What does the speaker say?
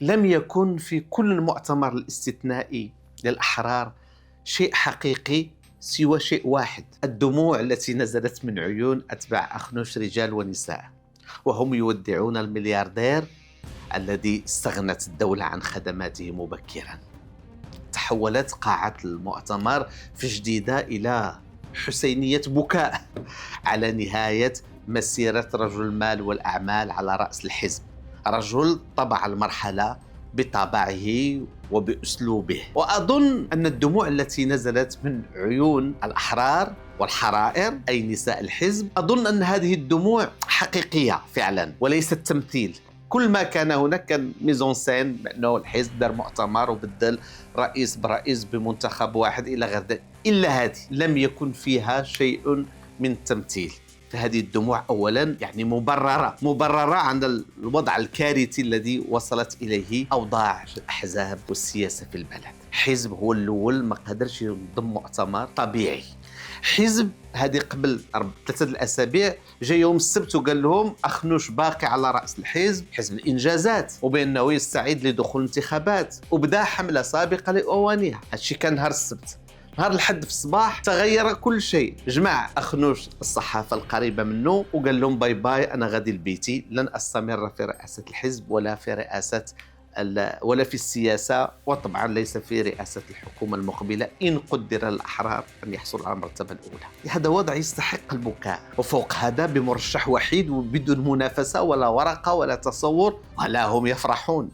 لم يكن في كل المؤتمر الاستثنائي للأحرار شيء حقيقي سوى شيء واحد: الدموع التي نزلت من عيون أتباع أخنوش رجال ونساء، وهم يودعون الملياردير الذي استغنت الدولة عن خدماته مبكرا. تحولت قاعة المؤتمر في جديدة إلى حسينية بكاء على نهاية مسيرة رجل المال والأعمال على رأس الحزب، رجل طبع المرحلة بطبعه وبأسلوبه. وأظن أن الدموع التي نزلت من عيون الأحرار والحرائر أي نساء الحزب، أظن أن هذه الدموع حقيقية فعلا وليست تمثيل. كل ما كان هناك كان ميزون سين، بأنه الحزب دار مؤتمر وبدل رئيس برئيس بمنتخب واحد إلى غير ذلك، إلا هذه لم يكن فيها شيء من التمثيل. فهذه الدموع أولا يعني مبررة عن الوضع الكارثي الذي وصلت إليه أوضاع الأحزاب والسياسة في البلد. حزب هو الأول ما قدرش ينظم مؤتمر طبيعي. حزب هذه قبل 3 الأسابيع جاء يوم السبت وقال لهم أخنوش باقي على رأس الحزب، حزب الإنجازات، وبأنه يستعد لدخول الانتخابات، وبدأ حملة سابقة لأوانيها. هادشي كان نهار السبت. نهار الحد في الصباح تغير كل شيء. جمع أخنوش الصحافة القريبة منه وقال لهم باي باي، أنا غادي لبيتي، لن أستمر في رئاسة الحزب ولا في رئاسة ولا في السياسة، وطبعا ليس في رئاسة الحكومة المقبلة إن قدر الأحرار أن يحصل على المرتبة الأولى. هذا وضع يستحق البكاء، وفوق هذا بمرشح وحيد وبدون منافسة ولا ورقة ولا تصور، ولا هم يفرحون.